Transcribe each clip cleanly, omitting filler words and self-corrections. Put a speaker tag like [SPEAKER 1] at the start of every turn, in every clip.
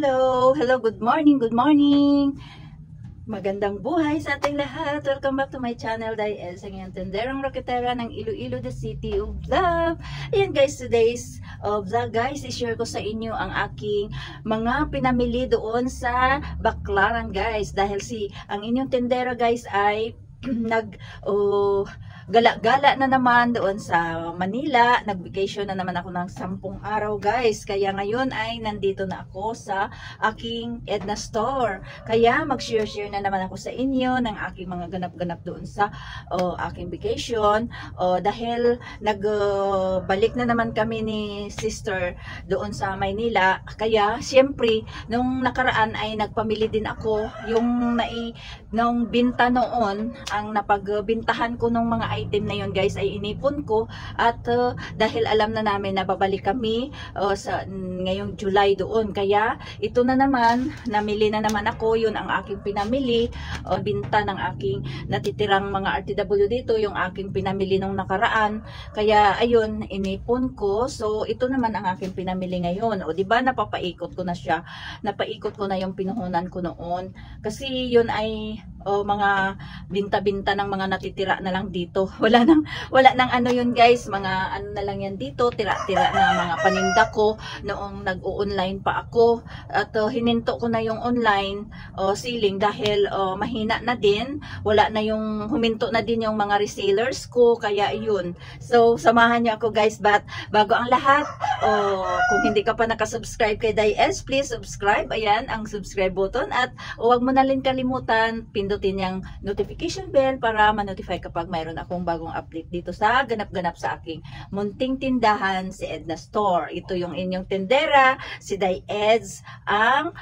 [SPEAKER 1] Hello! Hello! Good morning! Good morning! Magandang buhay sa ating lahat! Welcome back to my channel, Diez, ang iyong tenderang raketera ng Iloilo, the city of love. Ayan guys, today's vlog guys, i-share ko sa inyo ang aking mga pinamili doon sa Baclaran guys. Dahil ang inyong tendera guys ay gala-gala na naman doon sa Manila. Nag-vacation na naman ako ng 10 araw guys. Kaya ngayon ay nandito na ako sa aking Edna Store. Kaya mag-share na naman ako sa inyo ng aking mga ganap-ganap doon sa aking vacation. Dahil nagbalik na naman kami ni sister doon sa Maynila. Kaya siyempre nung nakaraan ay nagpamili din ako. Nung binta noon, ang napagbintahan ko ng mga item na yun guys ay inipon ko, at dahil alam na namin na babalik kami ngayong July doon, kaya ito na naman, namili na naman ako. Yun ang aking pinamili, binta ng aking natitirang mga RTW dito, yung aking pinamili nung nakaraan. Kaya ayun, inipon ko. So ito naman ang aking pinamili ngayon. O diba, napapaikot ko na siya, napaikot ko na yung pinuhunan ko noon, kasi yun ay mga binta-binta ng mga natitira na lang dito. Wala nang ano yun guys, mga ano na lang yan dito, tira-tira na mga paninda ko noong nag-o-online pa ako. At hininto ko na yung online selling dahil mahina na din, wala na yung, huminto na din yung mga resellers ko, kaya yun. So samahan niyo ako guys, but bago ang lahat, kung hindi ka pa nakasubscribe kay Diez, please subscribe. Ayan ang subscribe button, at huwag mo na rin kalimutan pindutin yung notification bell para ma-notify kapag mayroon akong bagong update dito sa ganap-ganap sa aking munting tindahan, si Edna Store. Ito yung inyong tendera, si Diez, ang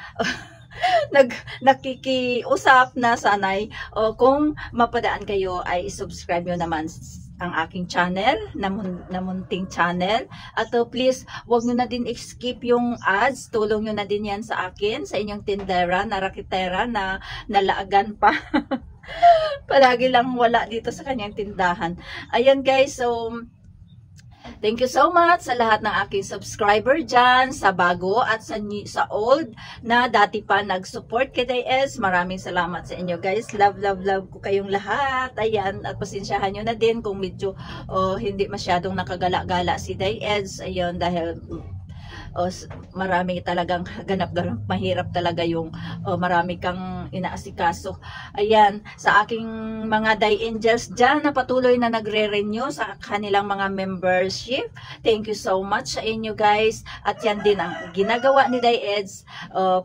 [SPEAKER 1] nakikiusap na sanay kung mapadaan kayo ay subscribe nyo naman ang aking channel, na munting channel. At please, wag nyo na din skip yung ads. Tulong nyo na din yan sa akin, sa inyong tindera, na raketera, na nalaagan pa. Palagi lang wala dito sa kanyang tindahan. Ayan guys, so thank you so much sa lahat ng aking subscriber dyan, sa bago at sa old na dati pa nag-support kay Diez. Maraming salamat sa inyo guys. Love, love, love ko kayong lahat. Ayan, at pasensyahan nyo na din kung medyo hindi masyadong nakagala-gala si Diez. Ayun, dahil marami talagang ganap-ganap, mahirap talaga yung marami kang inaasikaso. Ayan, sa aking mga Die Angels dyan na patuloy na nagre-renew sa kanilang mga membership, thank you so much sa inyo guys. At yan din ang ginagawa ni Diez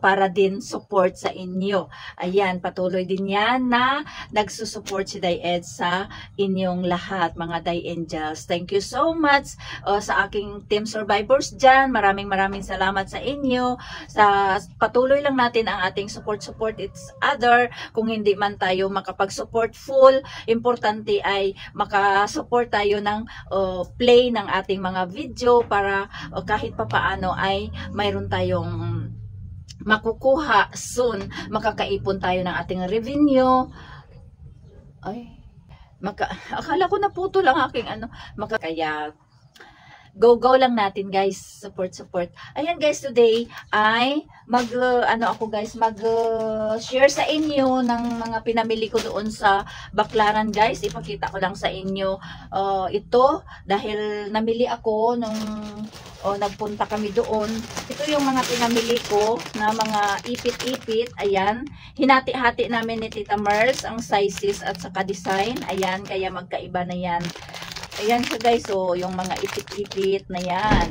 [SPEAKER 1] para din support sa inyo. Ayan, patuloy din yan na nagsusupport si Diez sa inyong lahat, mga Die Angels. Thank you so much sa aking team survivors dyan. Maraming salamat sa inyo. Sa patuloy lang natin ang ating support each other. Kung hindi man tayo makapag-support full, importante ay makasupport tayo ng play ng ating mga video para kahit papaano ay mayroon tayong makukuha soon. Makakaipon tayo ng ating revenue. Ay, akala ko naputol ang aking kaya go lang natin guys, support. Ayan guys, today ay mag-share sa inyo ng mga pinamili ko doon sa Baclaran guys. Ipakita ko lang sa inyo ito dahil namili ako nung nagpunta kami doon. Ito yung mga pinamili ko na mga ipit-ipit. Ayan, hinati-hati namin ni Tita Merls ang sizes at saka design. Ayan, kaya magkaiba na yan. Ayan siya guys, so yung mga ipit-ipit na yan.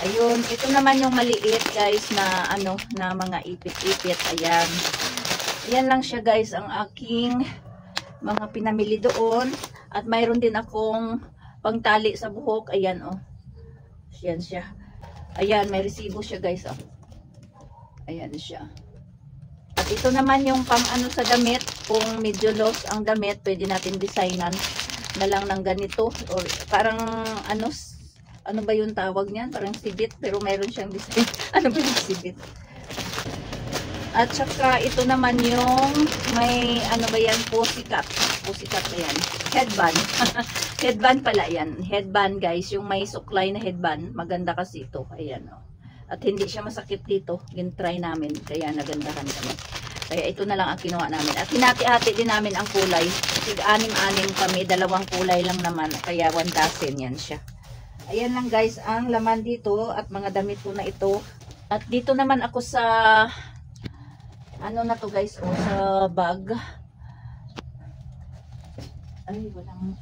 [SPEAKER 1] Ayun, ito naman yung maliit guys na na mga ipit-ipit. Ayan. Ayan lang siya guys ang aking mga pinamili doon. At mayroon din akong pangtali sa buhok. Ayan Ayan siya. Ayan, may resibo siya guys Ayan siya. At ito naman yung pang sa damit. Kung medyo loose ang damit, pwede natin designan na lang ng ganito, or parang ano ba yung tawag niyan, parang sibit, pero mayroon siyang design. Ano ba yung sibit? At saka ito naman yung may ba yan, pussycat ba yan, headband. Headband pala yan, headband guys, yung may suklay na headband. Maganda kasi ito. Ayan At hindi siya masakit dito. Gin-try namin. Kaya nagandahan kami. Kaya ito na lang ang kinuha namin. At hinati-hati din namin ang kulay. Tig-anim-anim kami. 2 kulay lang naman. Kaya 1 dozen yan siya. Ayan lang guys ang laman dito. At mga damit ko na ito. At dito naman ako sa ano na to guys. O sa bag. Ay walang...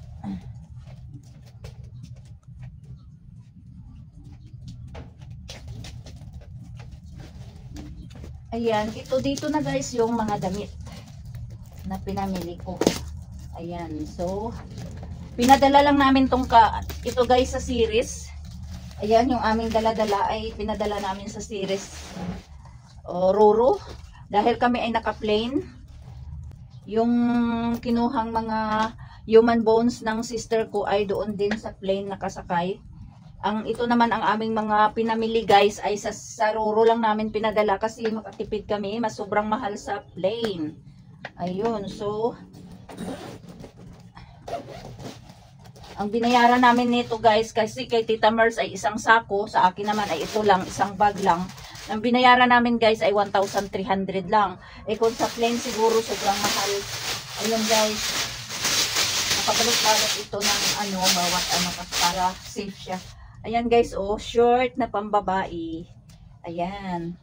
[SPEAKER 1] Ayan, ito dito na guys yung mga damit na pinamili ko. Ayan, so pinadala lang namin ito guys sa series. Ayan, yung aming dala-dala ay pinadala namin sa series Roro. Dahil kami ay naka-plane. Yung kinuhang mga human bones ng sister ko ay doon din sa plane nakasakay. Ito naman ang aming mga pinamili guys ay sa Roro lang namin pinadala kasi makatipid kami, mas sobrang mahal sa plane. Ayun, so ang binayaran namin nito guys kasi kay Tita Mers ay isang sako, sa akin naman ay ito lang, isang bag lang. Ang binayaran namin guys ay 1,300 lang. Eh kung sa plane siguro sobrang mahal. Ayun guys, nakabalik-balik ito ng bawat para safe siya. Ayan guys, oh, short na pambabae. Ayan.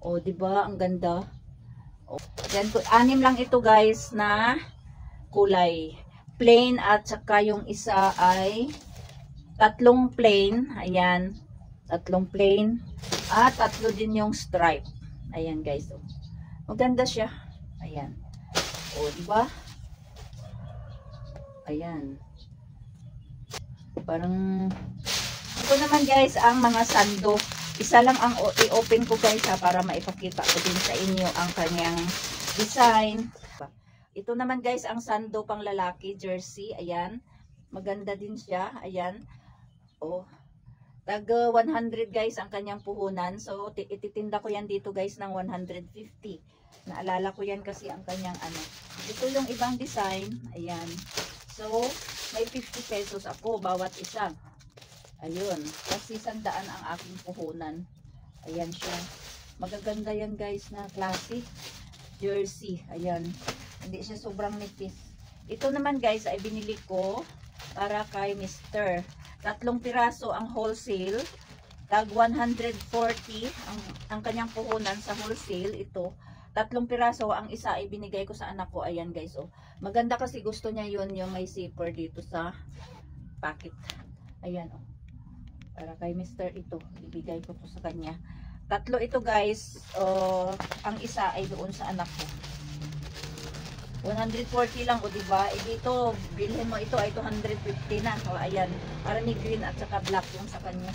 [SPEAKER 1] Oh, 'di ba? Ang ganda. Oh, yan, 6 lang ito guys na kulay. Plain at saka yung isa ay 3 plain. Ayan. 3 plain at 3 din yung stripe. Ayan guys, oh. Maganda siya. Ayan. Oh, 'di ba? Ayan. Parang ito naman guys ang mga sando. Isa lang ang i-open ko guys para maipakita ko din sa inyo ang kanyang design. Ito naman guys ang sando pang lalaki, jersey. Ayan. Maganda din siya. Ayan. Oh. Tag 100 guys ang kanyang puhunan. So ititinda ko yan dito guys ng 150. Naalala ko yan kasi ang kanyang Ito yung ibang design. Ayan. So may 50 pesos ako bawat isa. Ayun, kasi 100 ang aking puhunan. Ayan siya. Magaganda yan guys na klase. Jersey. Ayan. Hindi siya sobrang nipis. Ito naman guys ay binili ko para kay Mr. 3 piraso ang wholesale. Tag 140 ang kanyang puhunan sa wholesale. Ito. 3 piraso. Ang isa ay binigay ko sa anak ko. Ayan guys. Oh. Maganda kasi gusto niya yun yung may zipper dito sa packet. Ayan oh. Para kay Mr. ito, ibigay ko to sa kanya. 3 ito guys. Ang isa ay doon sa anak ko. 140 lang o diba? Eh dito, bilhin mo ito ay 250 na. So ayan, para may green at saka black yung sa kanya.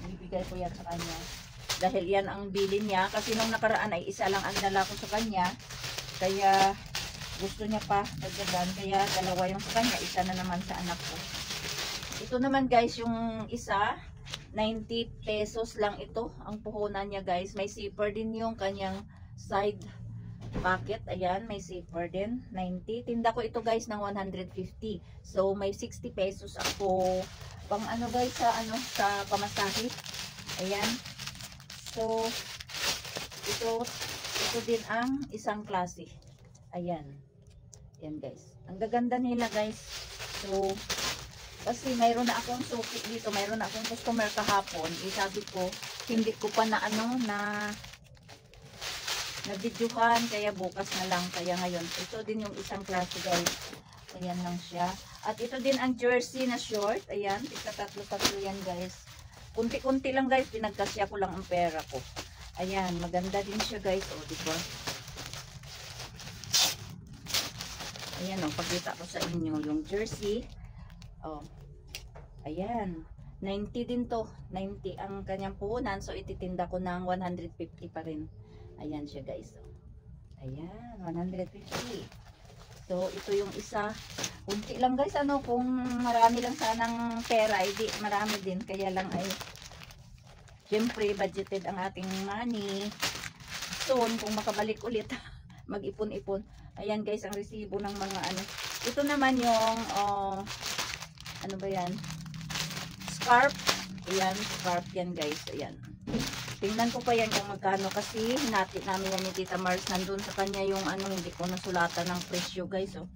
[SPEAKER 1] Ibigay ko yan sa kanya. Dahil yan ang bilin niya. Kasi nung nakaraan ay isa lang ang dala ko sa kanya. Kaya gusto niya pa dagdagan. Kaya 2 yung sa kanya, isa na naman sa anak ko. Ito naman guys, yung isa, 90 pesos lang ito. Ang puhunan niya guys. May zipper din yung kanyang side pocket. Ayan, may zipper din. 90. Tinda ko ito guys ng 150. So, may 60 pesos ako. Pang guys, sa pamasahe. Ayan. So, ito din ang isang klase. Ayan. Ayan guys. Ang gaganda nila guys. So, kasi mayroon na akong suki dito, mayroon na akong customer kahapon. Sabi ko, hindi ko pa na videohan, kaya bukas na lang. Kaya ngayon, ito din yung isang klase guys. Ayan lang siya. At ito din ang jersey na short. Ayan, tatlo yan guys. Kunti-kunti lang guys, pinagkasya ko lang ang pera ko. Ayan, maganda din siya guys. O, diba? Ayan o, pagkita ko sa inyo yung jersey. Oh. Ayan. 90 din to. 90 ang kanyang puhunan. So, ititinda ko ng 150 pa rin. Ayan siya guys. Ayan. 150. So, ito yung isa. Kunti lang guys. Kung marami lang sanang pera, hindi marami din. Kaya lang ay syempre, budgeted ang ating money. Soon, kung makabalik ulit, mag-ipon-ipon. Ayan guys, ang resibo ng mga Ito naman yung ano ba yan? Scarf. Ayan, scarf yan guys. Ayan. Tingnan ko pa yan kung magkano kasi hinati namin yan ni Tita Mars. Nandun sa kanya yung ano, hindi ko nasulatan ng presyo guys. Oh.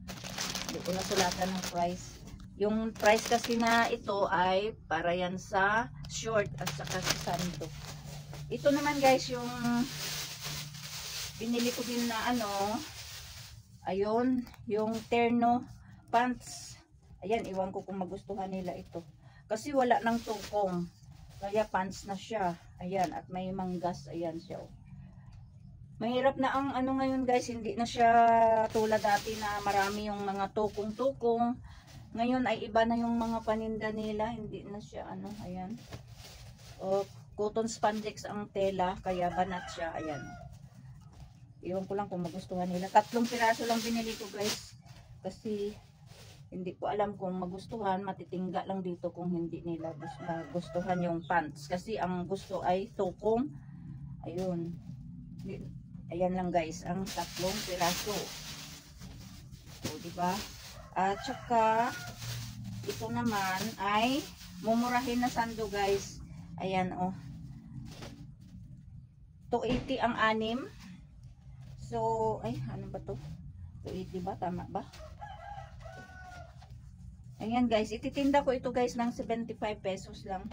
[SPEAKER 1] Hindi ko nasulatan ng price. Yung price kasi na ito ay para yan sa short at saka sa sando. Ito naman guys yung binili ko din na ano, ayun, yung terno pants. Ayan, iwan ko kung magustuhan nila ito. Kasi wala nang tungkong. Kaya pants na siya. Ayan, at may manggas. Ayan siya. Oh. Mahirap na ang ano ngayon guys. Hindi na siya tulad dati na marami yung mga tukong-tukong. Ngayon ay iba na yung mga paninda nila. Hindi na siya ano. Ayan. O, cotton spandex ang tela. Kaya banat siya. Ayan. Iwan ko lang kung magustuhan nila. 3 piraso lang binili ko guys. Kasi hindi ko alam kung magustuhan, matitingga lang dito kung hindi nila magustuhan yung pants. Kasi ang gusto ay tukong. Ayun. Ayan lang guys, ang 3 piraso. O, diba? At saka, ito naman ay mumurahin na sando guys. Ayan o. 280 ang 6. So, ay, ano ba to? 280 ba? Tama ba? Ayan guys, ititinda ko ito guys ng 75 pesos lang.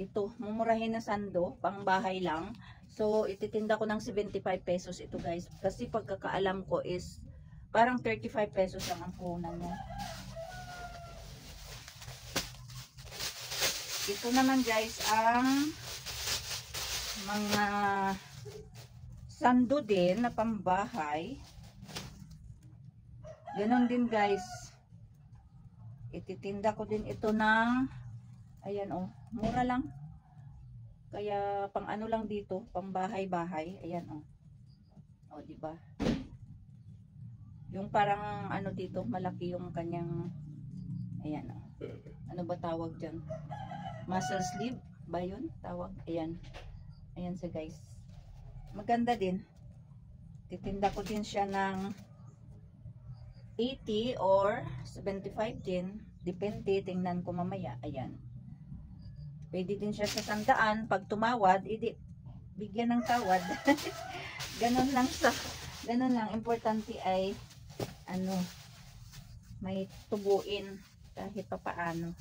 [SPEAKER 1] Ito, mumurahin na sando, pang bahay lang. So, ititinda ko ng 75 pesos ito guys. Kasi pagkakaalam ko is, parang 35 pesos lang ang puhunan niya. Ito naman guys, ang mga sando din na pambahay. Ganon din guys. Ititinda ko din ito ng, ayan oh, mura lang. Kaya pang ano lang dito, pang bahay-bahay. Ayan oh. Oh, di ba? Yung parang ano dito, malaki yung kanyang, ayan oh. Ano ba tawag diyan? Muscle sleeve ba 'yun? Tawag. Ayan. Ayan siya guys. Maganda din. Titinda ko din siya ng 80 or 75 din. Depende, tingnan ko mamaya. Ayan. Pwede din siya sa 100. Pag tumawad, bigyan ng tawad. Ganun lang sa, ganun lang. Importante ay, ano, may tubuin kahit pa paano.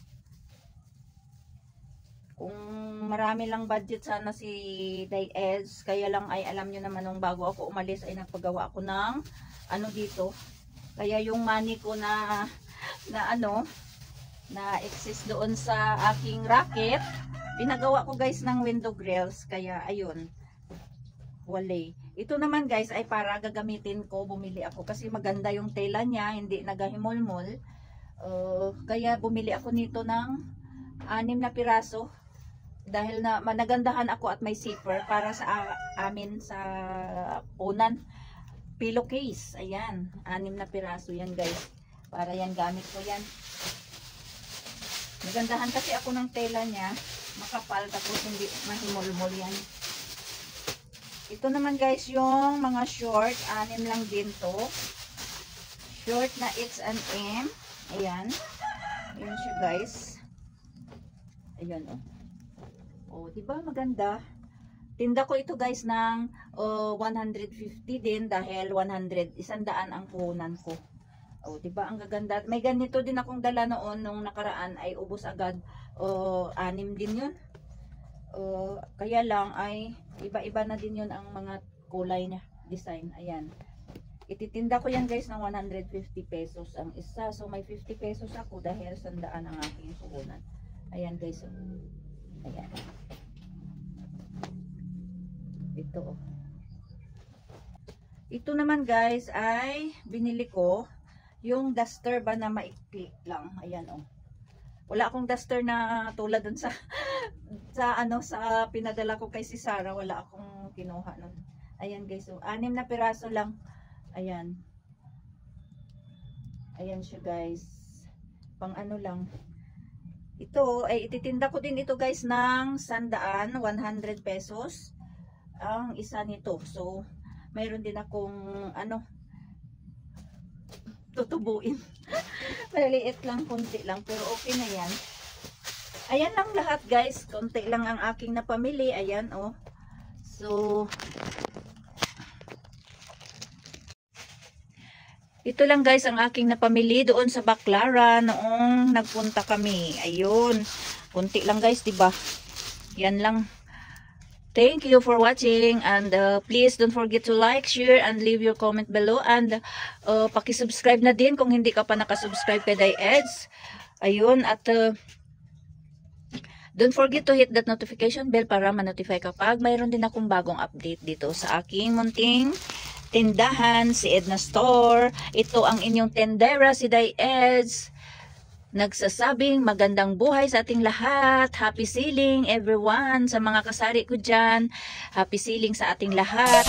[SPEAKER 1] Kung marami lang budget sana si Day-Ez, kaya lang ay alam nyo naman nung bago ako umalis ay nagpagawa ako ng, ano dito, kaya yung money ko na ano, na excess doon sa aking racket, pinagawa ko guys ng window grills. Kaya ayun, wale. Ito naman guys ay para gagamitin ko, bumili ako kasi maganda yung tela niya, hindi nagahimol-mol. Kaya bumili ako nito ng 6 na piraso. Dahil na managandahan ako at may zipper para sa amin sa punan. Pillowcase. Ayan. 6 na piraso yan guys. Para yan gamit ko yan. Nagandahan kasi ako ng tela niya. Makapal tapos hindi mahimol-mol yan. Ito naman guys yung mga short. 6 lang din to. Short na H&M. Ayan. Ayan siya guys. Ayan oh. Oh, diba maganda? Tinda ko ito guys ng 150 din dahil 100 ang puhunan ko. Oh, diba ang gaganda? May ganito din akong dala noon nung nakaraan ay ubos agad. 6 din 'yun. Kaya lang ay iba-iba na din 'yun ang mga kulay niya, design. Ayan. Ititinda ko yan guys ng 150 pesos ang isa. So may 50 pesos ako dahil 100 ang aking puhunan. Ayan guys. Ayan. Ito oh. Ito naman guys ay binili ko yung duster ba na maikli lang. Ayan oh. Wala akong duster na tulad dun sa ano sa pinadala ko kay si Sarah, wala akong kinuha nun. Ayan guys, so 6 na piraso lang. Ayan. Ayan siya guys. Pang ano lang. Ito ay ititinda ko din ito guys ng 100 pesos ang isa nito. So mayroon din akong ano tutubuin. Maliit lang, konti lang pero okay na yan. Ayan lang lahat guys. Konti lang ang aking napamili. Ayan oh. So, ito lang guys ang aking napamili doon sa Baclaran noong nagpunta kami. Ayun. Kunti lang guys, 'di ba? Yan lang. Thank you for watching, and please don't forget to like, share, and leave your comment below, and paki-subscribe na din kung hindi ka pa nakasubscribe kay DieEdz. Ayun, at don't forget to hit that notification bell para ma-notify kapag mayroon din akong bagong update dito sa aking munting tindahan, si Edna Store. Ito ang inyong tendera, si DieEdz. Nagsasabing magandang buhay sa ating lahat. Happy selling everyone. Sa mga kasari ko dyan, happy selling sa ating lahat.